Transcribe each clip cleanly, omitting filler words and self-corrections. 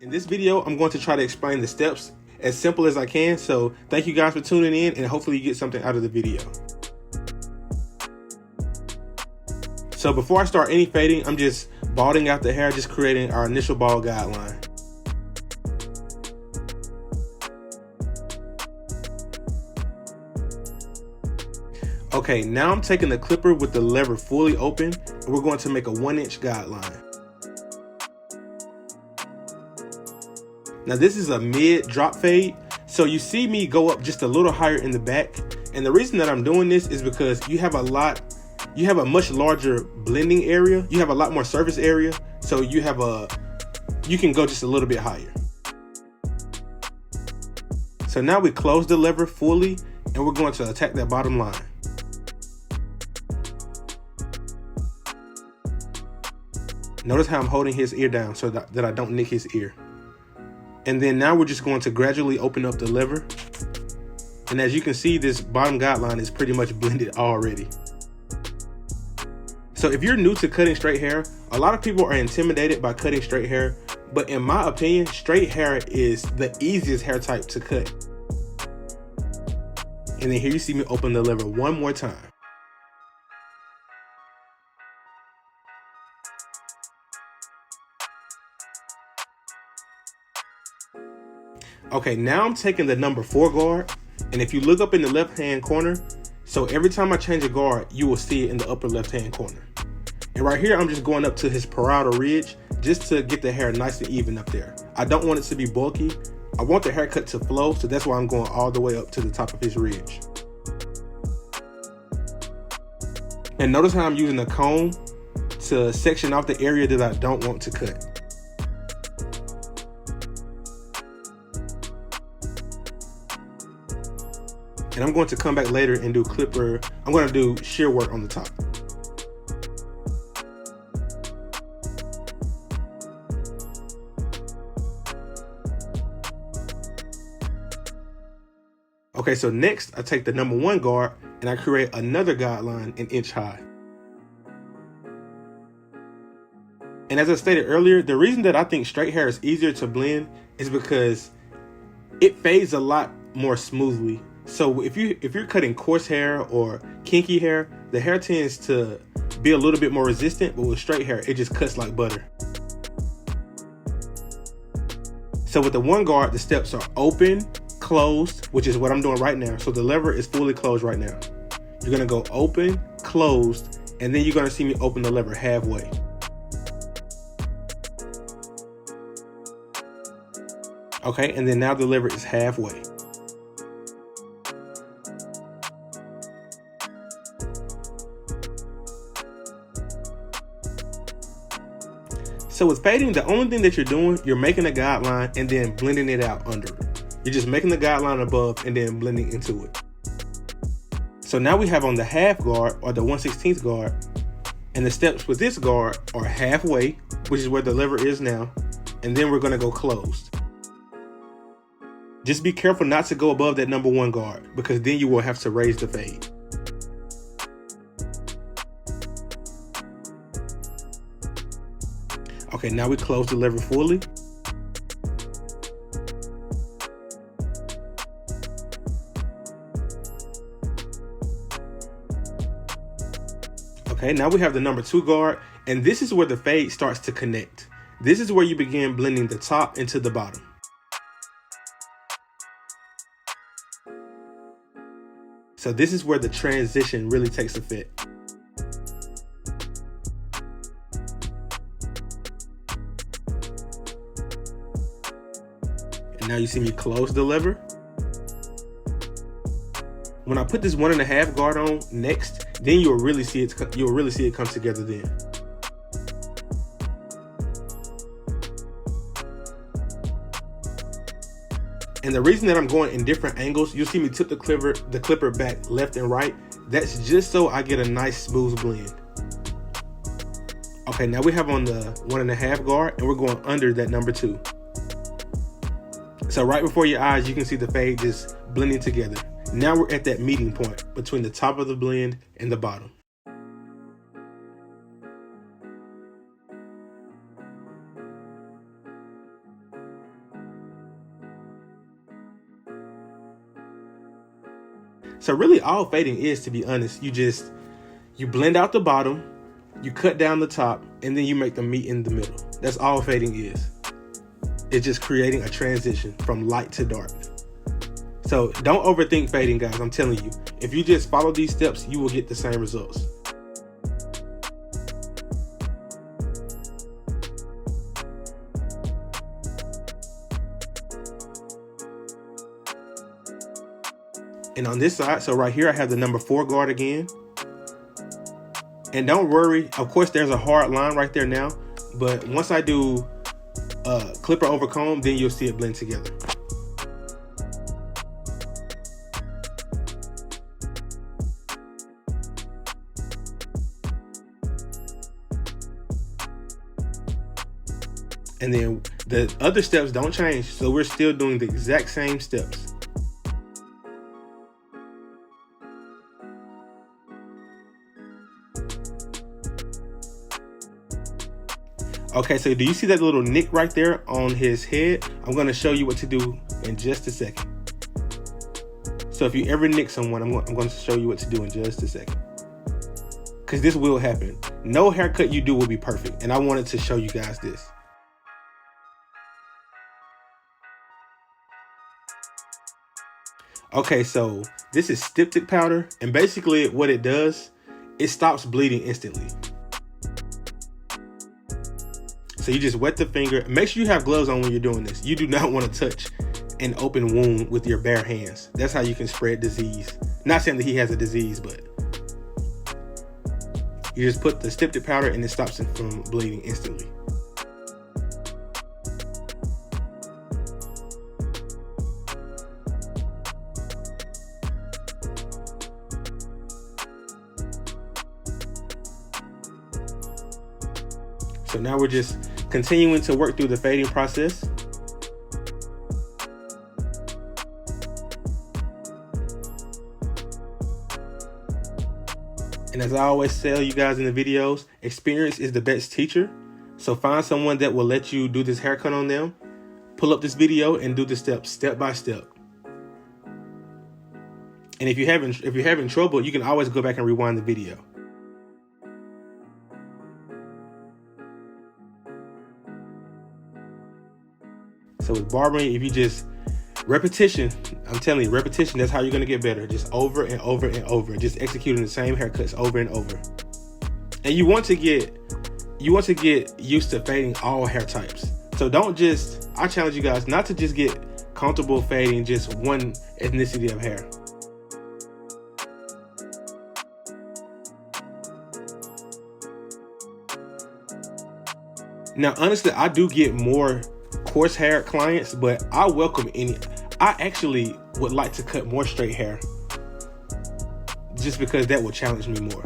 In this video, I'm going to try to explain the steps as simple as I can. So thank you guys for tuning in, and hopefully you get something out of the video. So before I start any fading, I'm just balding out the hair, just creating our initial bald guideline. Okay, now I'm taking the clipper with the lever fully open, and we're going to make a 1-inch guideline. Now this is a mid drop fade, so you see me go up just a little higher in the back. And the reason that I'm doing this is because you have a much larger blending area. You have a lot more surface area, so you can go just a little bit higher. So now we close the lever fully, and we're going to attack that bottom line. Notice how I'm holding his ear down so that I don't nick his ear. And then now we're just going to gradually open up the lever. And as you can see, this bottom guideline is pretty much blended already. So if you're new to cutting straight hair, a lot of people are intimidated by cutting straight hair. But in my opinion, straight hair is the easiest hair type to cut. And then here you see me open the lever one more time. Okay, now I'm taking the number 4 guard, and if you look up in the left hand corner, so every time I change a guard, you will see it in the upper left hand corner. And right here, I'm just going up to his parietal ridge just to get the hair nice and even up there. I don't want it to be bulky. I want the haircut to flow, so that's why I'm going all the way up to the top of his ridge. And notice how I'm using a comb to section off the area that I don't want to cut. And I'm going to come back later and do I'm going to do shear work on the top. Okay, so next I take the number 1 guard and I create another guideline 1 inch high. And as I stated earlier, the reason that I think straight hair is easier to blend is because it fades a lot more smoothly. So if you're cutting coarse hair or kinky hair, the hair tends to be a little bit more resistant, but with straight hair, it just cuts like butter. So with the 1 guard, the steps are open, closed, which is what I'm doing right now. So the lever is fully closed right now. You're gonna go open, closed, and then you're gonna see me open the lever halfway. Okay, and then now the lever is halfway. So with fading, the only thing that you're doing, you're making a guideline and then blending it out under it. You're just making the guideline above and then blending into it. So now we have on the half guard or the 1/16 guard, and the steps with this guard are halfway, which is where the lever is now, and then we're gonna go closed. Just be careful not to go above that number 1 guard, because then you will have to raise the fade. Okay, now we close the lever fully. Okay, now we have the number 2 guard, and this is where the fade starts to connect. This is where you begin blending the top into the bottom. So this is where the transition really takes effect. Now you see me close the lever. When I put this 1.5 guard on next, then you'll really see it come together then. And the reason that I'm going in different angles, you'll see me tip the clipper back left and right. That's just so I get a nice smooth blend. Okay, now we have on the 1.5 guard, and we're going under that number 2. So right before your eyes, you can see the fade just blending together. Now we're at that meeting point between the top of the blend and the bottom. So really all fading is, to be honest, you blend out the bottom, you cut down the top, and then you make the meet in the middle. That's all fading is. It's just creating a transition from light to dark. So don't overthink fading, guys. I'm telling you, if you just follow these steps, you will get the same results. And on this side, so right here, I have the number 4 guard again. And don't worry, of course, there's a hard line right there now. But once I do clipper over comb, then you'll see it blend together. And then the other steps don't change, so we're still doing the exact same steps. Okay, so do you see that little nick right there on his head? I'm going to show you what to do in just a second. So if you ever nick someone, I'm going to show you what to do in just a second. Because this will happen. No haircut you do will be perfect, and I wanted to show you guys this. Okay, so this is styptic powder, and basically what it does, it stops bleeding instantly. So you just wet the finger. Make sure you have gloves on when you're doing this. You do not want to touch an open wound with your bare hands. That's how you can spread disease. Not saying that he has a disease, but you just put the styptic powder and it stops him from bleeding instantly. So now we're just continuing to work through the fading process. And as I always tell you guys in the videos, experience is the best teacher. So find someone that will let you do this haircut on them. Pull up this video and do the steps step by step. And if you're having trouble, you can always go back and rewind the video. So with barbering, if you just repetition, I'm telling you, repetition, that's how you're going to get better. Just over and over and over, just executing the same haircuts over and over. And you want to get used to fading all hair types. So I challenge you guys not to just get comfortable fading just one ethnicity of hair. Now, honestly, I do get more coarse hair clients, but I welcome any. I actually would like to cut more straight hair just because that will challenge me more.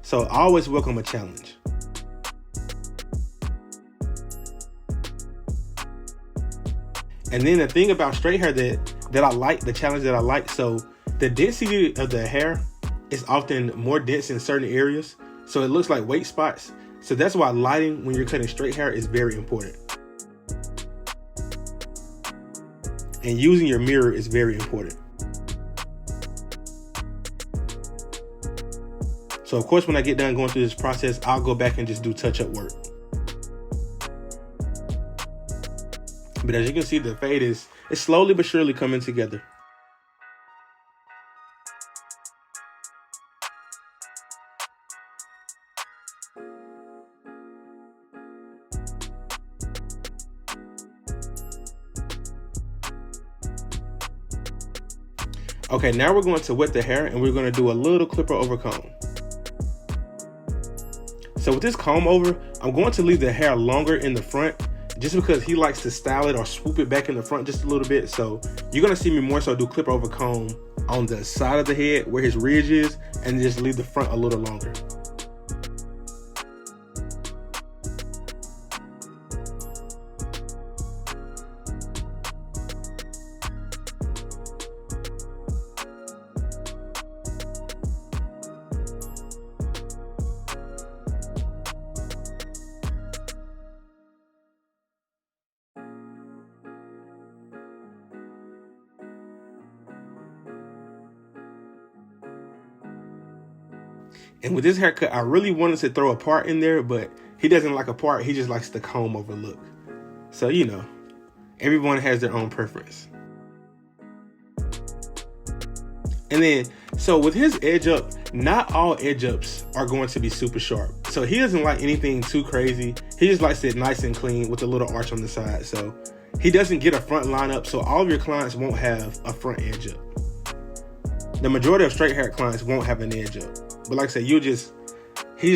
So I always welcome a challenge. And then the thing about straight hair that I like, the challenge that I like, so the density of the hair is often more dense in certain areas. So it looks like weight spots. So that's why lighting when you're cutting straight hair is very important. And using your mirror is very important. So of course, when I get done going through this process, I'll go back and just do touch-up work. But as you can see, the fade is slowly but surely coming together. Okay, now we're going to wet the hair and we're going to do a little clipper over comb. So with this comb over, I'm going to leave the hair longer in the front just because he likes to style it or swoop it back in the front just a little bit. So you're going to see me more so do clipper over comb on the side of the head where his ridge is, and just leave the front a little longer. And with this haircut, I really wanted to throw a part in there, but he doesn't like a part. He just likes the comb over look. So, you know, everyone has their own preference. And then, so with his edge up, not all edge ups are going to be super sharp. So he doesn't like anything too crazy. He just likes it nice and clean with a little arch on the side. So he doesn't get a front line up. So all of your clients won't have a front edge up. The majority of straight hair clients won't have an edge up. But like I said, he just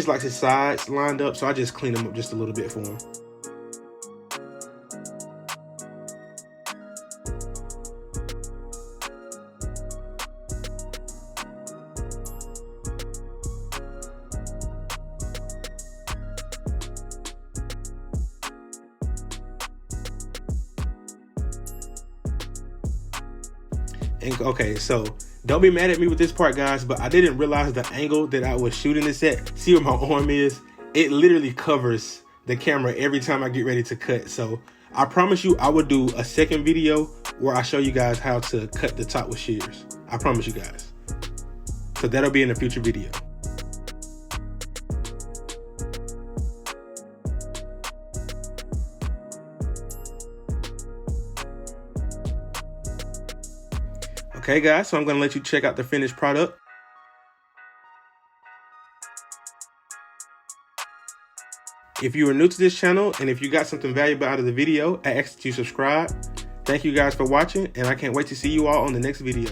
likes his sides lined up. So I just clean them up just a little bit for him. And okay, so don't be mad at me with this part, guys, but I didn't realize the angle that I was shooting this at. See where my arm is? It literally covers the camera every time I get ready to cut. So I promise you I will do a second video where I show you guys how to cut the top with shears. I promise you guys. So that'll be in a future video. Okay guys, so I'm gonna let you check out the finished product. If you are new to this channel and if you got something valuable out of the video, I ask that you subscribe. Thank you guys for watching, and I can't wait to see you all on the next video.